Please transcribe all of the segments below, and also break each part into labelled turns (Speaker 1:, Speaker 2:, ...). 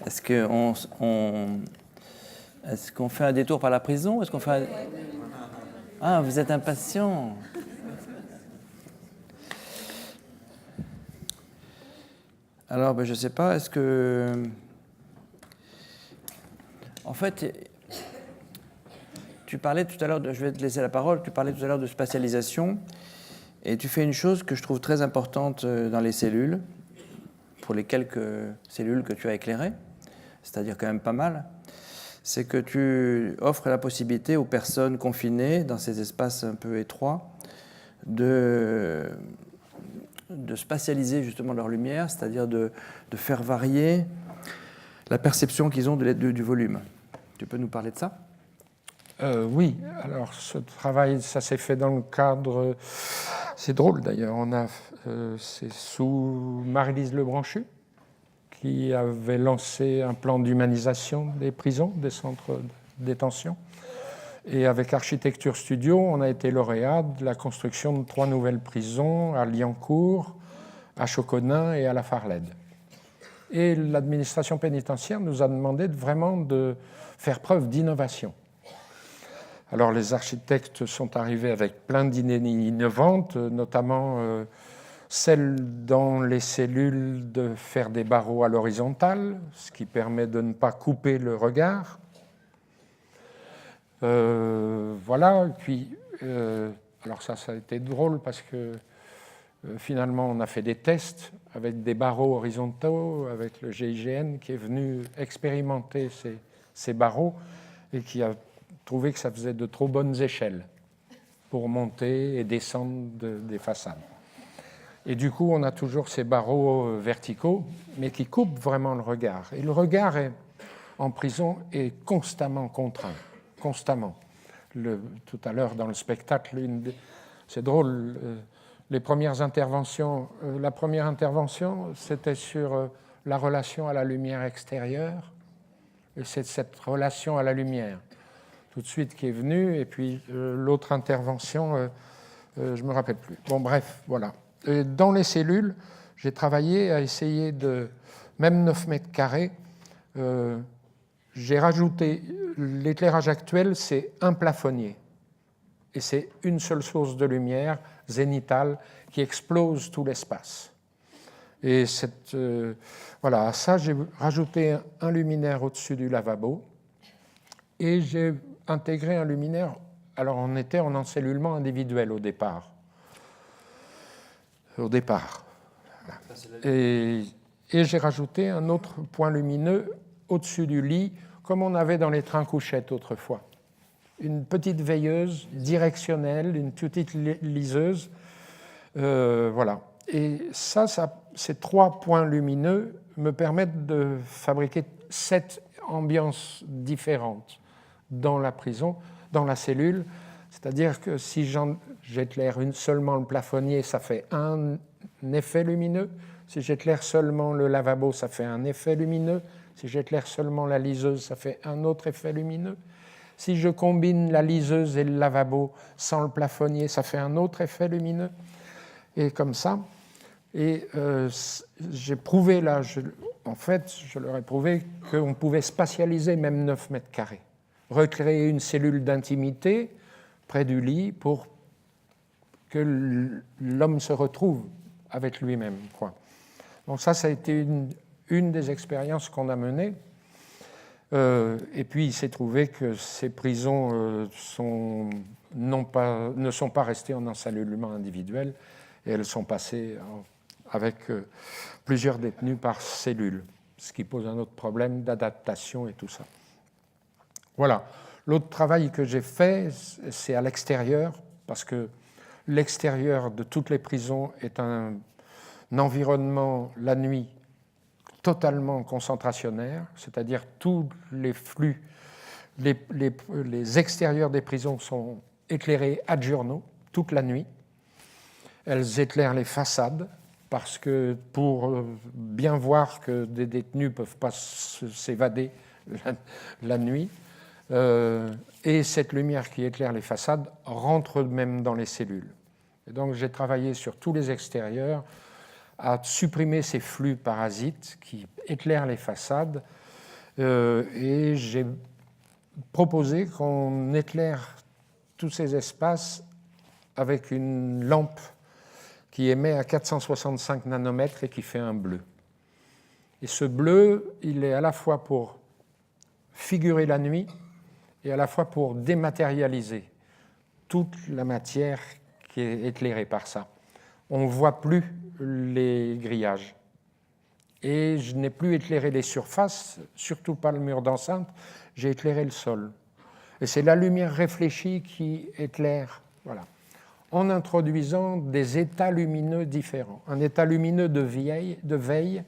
Speaker 1: Est-ce qu'on fait un détour par la prison? Est-ce qu'on fait un... Ah, vous êtes impatient. Alors, ben, je ne sais pas, est-ce que... En fait, tu parlais tout à l'heure, je vais te laisser la parole, tu parlais tout à l'heure de spatialisation, et tu fais une chose que je trouve très importante dans les cellules, pour les quelques cellules que tu as éclairées, c'est-à-dire quand même pas mal, c'est que tu offres la possibilité aux personnes confinées dans ces espaces un peu étroits de spatialiser justement leur lumière, c'est-à-dire de faire varier la perception qu'ils ont du volume. Tu peux nous parler de ça ?
Speaker 2: Oui, alors ce travail, ça s'est fait dans le cadre... C'est drôle d'ailleurs, c'est sous Marie-Lise Lebranchu, qui avait lancé un plan d'humanisation des prisons, des centres de détention. Et avec Architecture Studio, on a été lauréat de la construction de 3 nouvelles prisons à Liancourt, à Choconin et à La Farlède. Et l'administration pénitentiaire nous a demandé vraiment de faire preuve d'innovation. Alors les architectes sont arrivés avec plein d'idées innovantes, notamment celle dans les cellules de faire des barreaux à l'horizontale, ce qui permet de ne pas couper le regard. Voilà, et puis, alors ça a été drôle parce que finalement on a fait des tests avec des barreaux horizontaux, avec le GIGN qui est venu expérimenter ces barreaux et qui a trouvé que ça faisait de trop bonnes échelles pour monter et descendre des façades. Et du coup, on a toujours ces barreaux verticaux, mais qui coupent vraiment le regard. Et le regard en prison est constamment contraint, constamment. Tout à l'heure, dans le spectacle, c'est drôle, les premières interventions, la première intervention, c'était sur la relation à la lumière extérieure, et c'est cette relation à la lumière tout de suite qui est venue, et puis l'autre intervention, je ne me rappelle plus. Bon, bref, voilà. Et dans les cellules, j'ai travaillé à essayer de, même 9 mètres carrés, j'ai rajouté, l'éclairage actuel, c'est un plafonnier. Et c'est une seule source de lumière zénitale qui explose tout l'espace. Et voilà, à ça, j'ai rajouté un luminaire au-dessus du lavabo et j'ai intégré un luminaire. Alors, on était en encellulement individuel au départ. Et j'ai rajouté un autre point lumineux au-dessus du lit, comme on avait dans les trains couchettes autrefois. Une petite veilleuse directionnelle, une petite liseuse. Voilà. Et ces 3 points lumineux me permettent de fabriquer 7 ambiances différentes dans la prison, dans la cellule. C'est-à-dire que si j'éclaire seulement le plafonnier, ça fait un effet lumineux. Si j'éclaire seulement le lavabo, ça fait un effet lumineux. Si j'éclaire seulement la liseuse, ça fait un autre effet lumineux. Si je combine la liseuse et le lavabo sans le plafonnier, ça fait un autre effet lumineux. Et comme ça. Et j'ai prouvé là, en fait, je leur ai prouvé qu'on pouvait spatialiser même 9 mètres carrés. Recréer une cellule d'intimité près du lit pour que l'homme se retrouve avec lui-même, quoi. Donc ça a été une des expériences qu'on a menées. Et puis il s'est trouvé que ces prisons ne sont pas restées en encellulement individuel et elles sont passées avec plusieurs détenus par cellule, ce qui pose un autre problème d'adaptation et tout ça. Voilà. L'autre travail que j'ai fait, c'est à l'extérieur, parce que l'extérieur de toutes les prisons est un environnement, la nuit, totalement concentrationnaire, c'est-à-dire tous les flux, les extérieurs des prisons sont éclairés ad diurno, toute la nuit. Elles éclairent les façades, parce que pour bien voir que des détenus ne peuvent pas s'évader la nuit, et cette lumière qui éclaire les façades rentre même dans les cellules. Et donc j'ai travaillé sur tous les extérieurs à supprimer ces flux parasites qui éclairent les façades Et j'ai proposé qu'on éclaire tous ces espaces avec une lampe qui émet à 465 nanomètres et qui fait un bleu. Et ce bleu, il est à la fois pour figurer la nuit et à la fois pour dématérialiser toute la matière qui est éclairée par ça. On ne voit plus les grillages. Et je n'ai plus éclairé les surfaces, surtout pas le mur d'enceinte, j'ai éclairé le sol. Et c'est la lumière réfléchie qui éclaire, voilà, en introduisant des états lumineux différents. Un état lumineux de veille,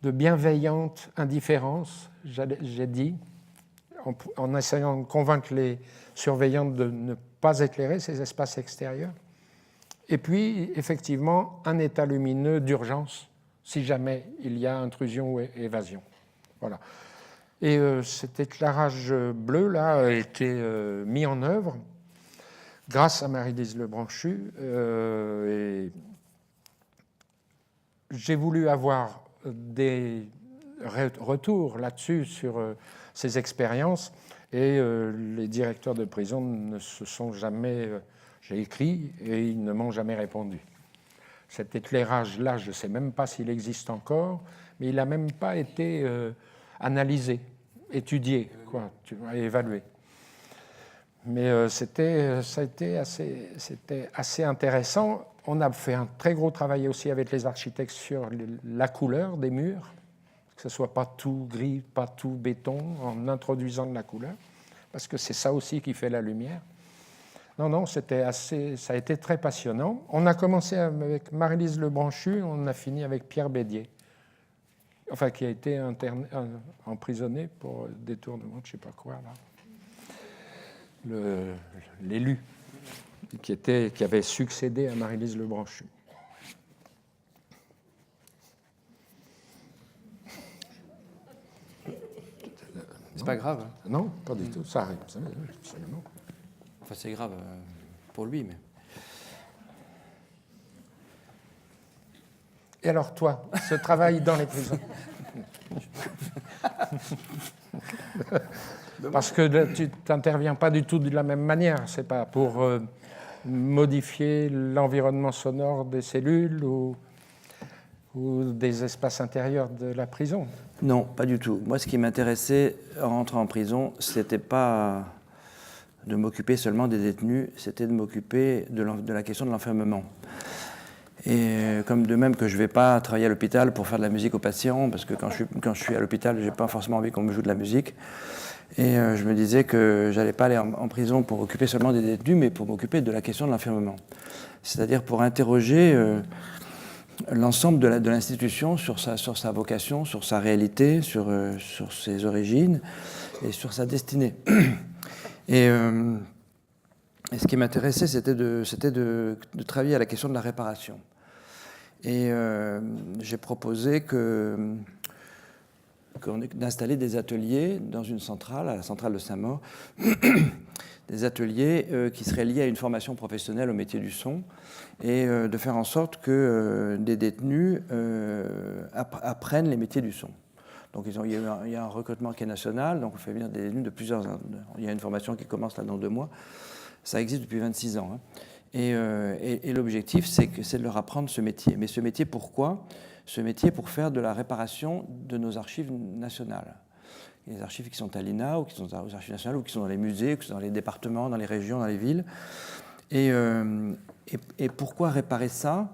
Speaker 2: de bienveillante indifférence, j'ai dit, en essayant de convaincre les surveillantes de ne pas éclairer ces espaces extérieurs. Et puis, effectivement, un état lumineux d'urgence, si jamais il y a intrusion ou évasion. Voilà. Et cet éclairage bleu-là a été mis en œuvre grâce à Marie-Lise Lebranchu. Et j'ai voulu avoir des retours là-dessus sur ces expériences et les directeurs de prison ne se sont jamais... j'ai écrit et ils ne m'ont jamais répondu. Cet éclairage-là, je ne sais même pas s'il existe encore, mais il n'a même pas été analysé, étudié, quoi, évalué. Mais c'était assez intéressant. On a fait un très gros travail aussi avec les architectes sur la couleur des murs, que ce ne soit pas tout gris, pas tout béton, en introduisant de la couleur, parce que c'est ça aussi qui fait la lumière. Non, ça a été très passionnant. On a commencé avec Marie-Lise Lebranchu, on a fini avec Pierre Bédier, enfin qui a été emprisonné pour détournement de je ne sais pas quoi, là. L'élu qui avait succédé à Marie-Lise Lebranchu.
Speaker 1: C'est pas grave.
Speaker 2: Non, pas du tout, ça arrive, absolument.
Speaker 1: Enfin, c'est grave pour lui, mais...
Speaker 2: Et alors, toi, ce travail dans les prisons? Parce que tu n'interviens pas du tout de la même manière. C'est pas pour modifier l'environnement sonore des cellules ou des espaces intérieurs de la prison.
Speaker 1: Non, pas du tout. Moi, ce qui m'intéressait en rentrant en prison, c'était pas de m'occuper seulement des détenus, c'était de m'occuper de la question de l'enfermement. Et comme de même que je ne vais pas travailler à l'hôpital pour faire de la musique aux patients, parce que quand je suis à l'hôpital, je n'ai pas forcément envie qu'on me joue de la musique. Et je me disais que je n'allais pas aller en prison pour m'occuper seulement des détenus, mais pour m'occuper de la question de l'enfermement. C'est-à-dire pour interroger l'ensemble de l'institution sur sa vocation, sur sa réalité, sur ses origines et sur sa destinée. Et ce qui m'intéressait, c'était de travailler à la question de la réparation. Et j'ai proposé d'installer des ateliers dans une centrale, à la centrale de Saint-Maur, des ateliers qui seraient liés à une formation professionnelle au métier du son, et de faire en sorte que des détenus apprennent les métiers du son. Donc il y a un recrutement qui est national, donc on fait venir des détenus de plusieurs... Il y a une formation qui commence là dans 2 mois. Ça existe depuis 26 ans. Hein. Et l'objectif, c'est de leur apprendre ce métier. Mais ce métier, pourquoi ? Ce métier pour faire de la réparation de nos archives nationales. Il y a des archives qui sont à l'INA, ou qui sont aux archives nationales, ou qui sont dans les musées, ou qui sont dans les départements, dans les régions, dans les villes. Et pourquoi réparer ça ?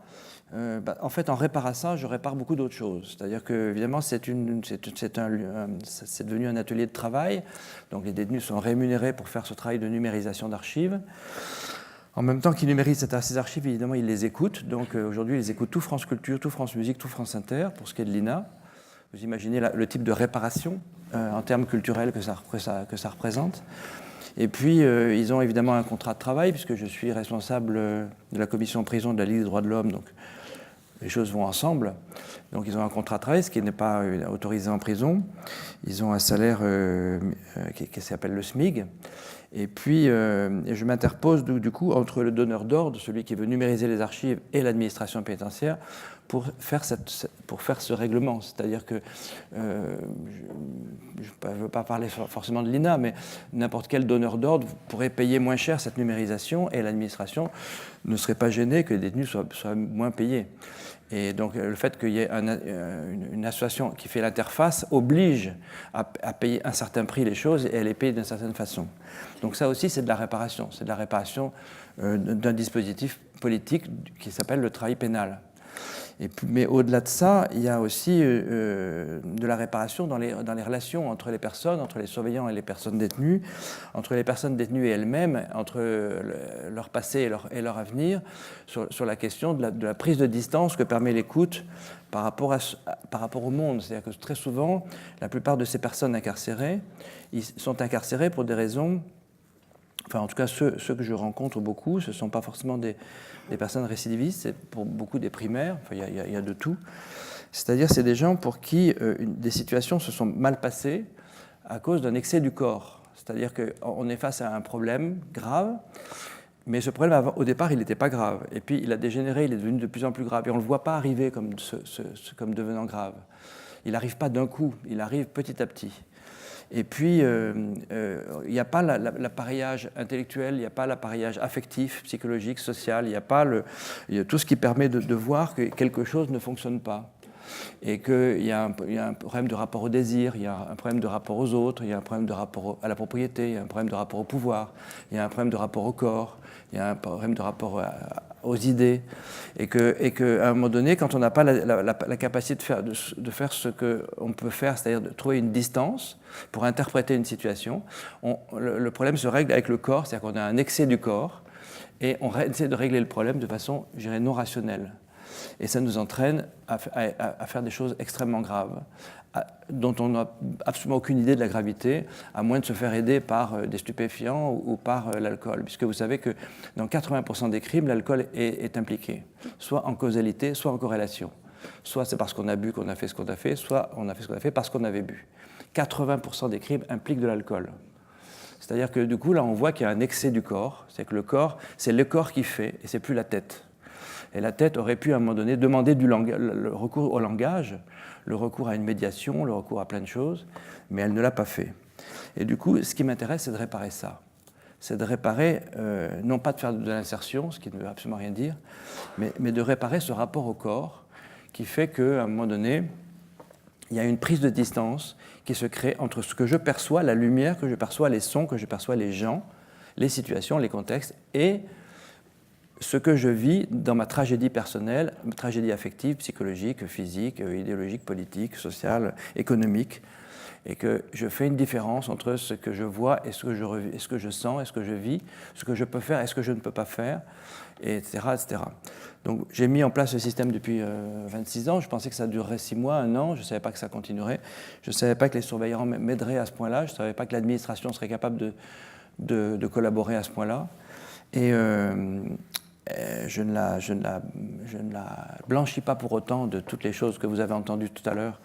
Speaker 1: En fait, en réparant ça, je répare beaucoup d'autres choses. C'est-à-dire que, évidemment, c'est devenu un atelier de travail. Donc, les détenus sont rémunérés pour faire ce travail de numérisation d'archives. En même temps qu'ils numérisent ces archives, évidemment, ils les écoutent. Donc, aujourd'hui, ils écoutent tout France Culture, tout France Musique, tout France Inter, pour ce qui est de l'INA. Vous imaginez le type de réparation en termes culturels que ça représente. Et puis, ils ont évidemment un contrat de travail, puisque je suis responsable de la commission prison de la Ligue des droits de l'homme. Donc, les choses vont ensemble. Donc, ils ont un contrat de travail, ce qui n'est pas autorisé en prison. Ils ont un salaire qui s'appelle le SMIG. Et puis, je m'interpose du coup entre le donneur d'ordre, celui qui veut numériser les archives, et l'administration pénitentiaire, pour faire ce règlement. C'est-à-dire que, je ne veux pas parler forcément de l'INA, mais n'importe quel donneur d'ordre pourrait payer moins cher cette numérisation et l'administration ne serait pas gênée que les détenus soient moins payés. Et donc le fait qu'il y ait une association qui fait l'interface oblige à payer un certain prix les choses et elle est payée d'une certaine façon. Donc ça aussi, c'est de la réparation. C'est de la réparation d'un dispositif politique qui s'appelle le travail pénal. Mais au-delà de ça, il y a aussi de la réparation dans les relations entre les personnes, entre les surveillants et les personnes détenues, entre les personnes détenues et elles-mêmes, entre leur passé et leur avenir, sur la question de la prise de distance que permet l'écoute par rapport au monde. C'est-à-dire que très souvent, la plupart de ces personnes incarcérées, ils sont incarcérés pour des raisons... Enfin, en tout cas, ceux que je rencontre beaucoup, ce ne sont pas forcément des personnes récidivistes, c'est pour beaucoup des primaires, enfin, il y a de tout. C'est-à-dire, c'est des gens pour qui des situations se sont mal passées à cause d'un excès du corps. C'est-à-dire qu'on est face à un problème grave, mais ce problème, au départ, il n'était pas grave. Et puis, il a dégénéré, il est devenu de plus en plus grave. Et on ne le voit pas arriver comme devenant grave. Il n'arrive pas d'un coup, il arrive petit à petit. Et puis, il n'y a pas l'appareillage intellectuel, il n'y a pas l'appareillage affectif, psychologique, social, il n'y a pas tout ce qui permet de voir que quelque chose ne fonctionne pas. Et qu'il y a un problème de rapport au désir, il y a un problème de rapport aux autres, il y a un problème de rapport à la propriété, il y a un problème de rapport au pouvoir, il y a un problème de rapport au corps, il y a un problème de rapport aux idées. Et qu'à un moment donné, quand on n'a pas la capacité de faire ce qu'on peut faire, c'est-à-dire de trouver une distance pour interpréter une situation, le problème se règle avec le corps, c'est-à-dire qu'on a un excès du corps, et on essaie de régler le problème de façon, je dirais, non rationnelle. Et ça nous entraîne à faire des choses extrêmement graves, dont on n'a absolument aucune idée de la gravité, à moins de se faire aider par des stupéfiants ou par l'alcool. Puisque vous savez que dans 80% des crimes, l'alcool est impliqué, soit en causalité, soit en corrélation. Soit c'est parce qu'on a bu qu'on a fait ce qu'on a fait, soit on a fait ce qu'on a fait parce qu'on avait bu. 80% des crimes impliquent de l'alcool. C'est-à-dire que du coup, là, on voit qu'il y a un excès du corps. C'est que le corps, c'est le corps qui fait, et c'est plus la tête. Et la tête aurait pu, à un moment donné, demander le recours au langage, le recours à une médiation, le recours à plein de choses, mais elle ne l'a pas fait. Et du coup, ce qui m'intéresse, c'est de réparer ça. C'est de réparer, non pas de faire de l'insertion, ce qui ne veut absolument rien dire, mais de réparer ce rapport au corps qui fait qu'à un moment donné, il y a une prise de distance qui se crée entre ce que je perçois, la lumière que je perçois, les sons que je perçois, les gens, les situations, les contextes, et ce que je vis dans ma tragédie personnelle, ma tragédie affective, psychologique, physique, idéologique, politique, sociale, économique, et que je fais une différence entre ce que je vois et ce que je sens et ce que je vis, ce que je peux faire et ce que je ne peux pas faire, etc., etc. Donc j'ai mis en place ce système depuis 26 ans, je pensais que ça durerait 6 mois, 1 an, je ne savais pas que ça continuerait, je ne savais pas que les surveillants m'aideraient à ce point-là, je ne savais pas que l'administration serait capable de collaborer à ce point-là, et je ne la blanchis pas pour autant de toutes les choses que vous avez entendues tout à l'heure.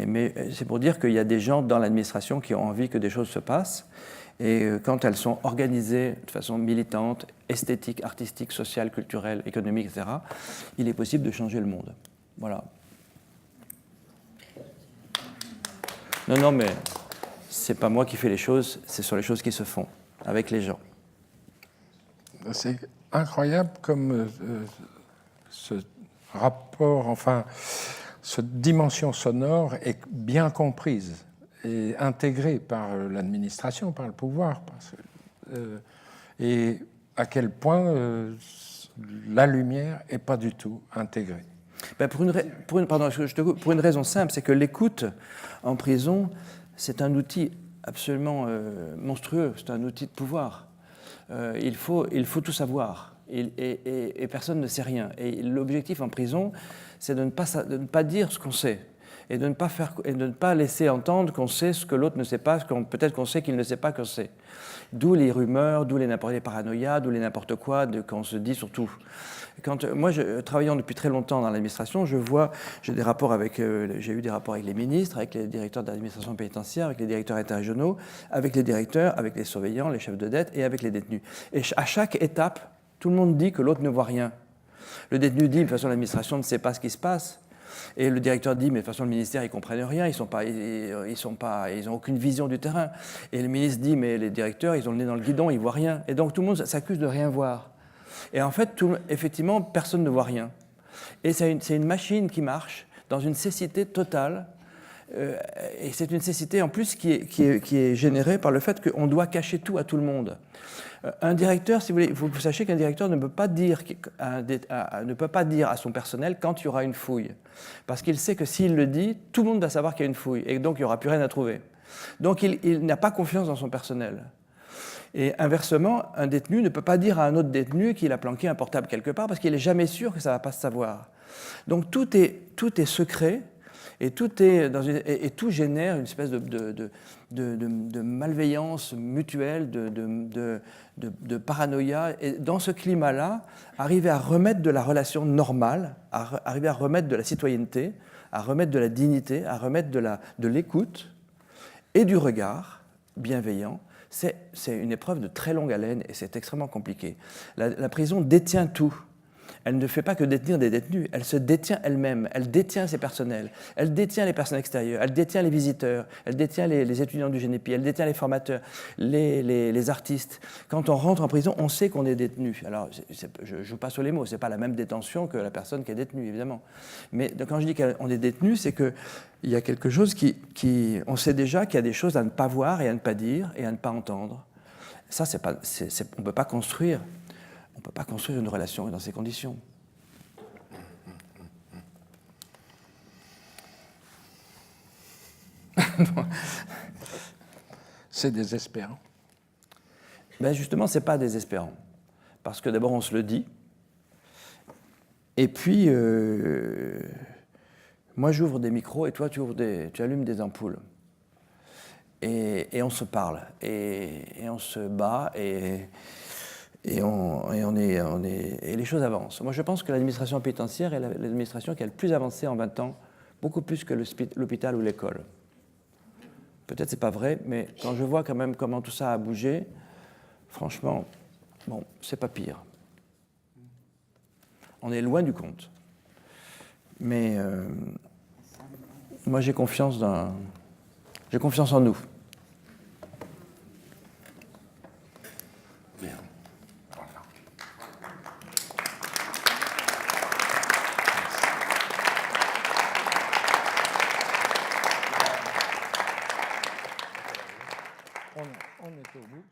Speaker 1: Mais c'est pour dire qu'il y a des gens dans l'administration qui ont envie que des choses se passent. Et quand elles sont organisées de façon militante, esthétique, artistique, sociale, culturelle, économique, etc., il est possible de changer le monde. Voilà. Non, mais c'est pas moi qui fais les choses, ce sont les choses qui se font avec les gens.
Speaker 2: C'est incroyable comme ce rapport, enfin, cette dimension sonore est bien comprise et intégrée par l'administration, par le pouvoir. Et à quel point la lumière n'est pas du tout intégrée.
Speaker 1: Ben pour une raison simple, c'est que l'écoute en prison, c'est un outil absolument monstrueux, c'est un outil de pouvoir. Il faut tout savoir et personne ne sait rien. Et l'objectif en prison, c'est de ne pas dire ce qu'on sait et de ne pas laisser entendre qu'on sait ce que l'autre ne sait pas, peut-être qu'on sait qu'il ne sait pas qu'on sait. D'où les rumeurs, d'où les paranoïas, d'où les n'importe quoi qu'on se dit surtout. Moi, travaillant depuis très longtemps dans l'administration, j'ai eu des rapports avec les ministres, avec les directeurs de l'administration pénitentiaire, avec les directeurs interrégionaux, avec les directeurs, avec les surveillants, les chefs de dette et avec les détenus. Et à chaque étape, tout le monde dit que l'autre ne voit rien. Le détenu dit, de toute façon, l'administration ne sait pas ce qui se passe. Et le directeur dit, mais de toute façon, le ministère, ils ne comprennent rien, ils n'ont aucune vision du terrain. Et le ministre dit, mais les directeurs, ils ont le nez dans le guidon, ils ne voient rien. Et donc, tout le monde s'accuse de rien voir. Et en fait, effectivement, personne ne voit rien. Et c'est une machine qui marche dans une cécité totale. Et c'est une cécité, en plus, qui est générée par le fait qu'on doit cacher tout à tout le monde. Un directeur, si vous voulez, il faut que vous sachiez qu'un directeur ne peut pas dire à son personnel quand il y aura une fouille. Parce qu'il sait que s'il le dit, tout le monde va savoir qu'il y a une fouille. Et donc, il n'y aura plus rien à trouver. Donc, il n'a pas confiance dans son personnel. Et inversement, un détenu ne peut pas dire à un autre détenu qu'il a planqué un portable quelque part parce qu'il n'est jamais sûr que ça ne va pas se savoir. Donc, tout est secret. Et tout génère une espèce de malveillance mutuelle, de paranoïa. Et dans ce climat-là, arriver à remettre de la relation normale, arriver à remettre de la citoyenneté, à remettre de la dignité, à remettre de l'écoute et du regard bienveillant, c'est une épreuve de très longue haleine et c'est extrêmement compliqué. La prison détient tout. Elle ne fait pas que détenir des détenus, elle se détient elle-même, elle détient ses personnels, elle détient les personnes extérieures, elle détient les visiteurs, elle détient les étudiants du GNEPI, elle détient les formateurs, les artistes. Quand on rentre en prison, on sait qu'on est détenu. Alors, je ne joue pas sur les mots, ce n'est pas la même détention que la personne qui est détenue, évidemment. Mais quand je dis qu'on est détenu, c'est qu'il y a quelque chose on sait déjà qu'il y a des choses à ne pas voir et à ne pas dire et à ne pas entendre. Ça, on ne peut pas construire. On ne peut pas construire une relation dans ces conditions.
Speaker 2: C'est désespérant.
Speaker 1: Ben justement, ce n'est pas désespérant. Parce que d'abord, on se le dit. Et puis, moi, j'ouvre des micros et toi, tu allumes des ampoules. Et on se parle. Et on se bat. Et les choses avancent. Moi, je pense que l'administration pénitentiaire est l'administration qui a le plus avancé en 20 ans, beaucoup plus que l'hôpital ou l'école. Peut-être c'est pas vrai, mais quand je vois quand même comment tout ça a bougé, franchement, bon, c'est pas pire. On est loin du compte. Mais moi, j'ai confiance en nous.
Speaker 2: On est au bout.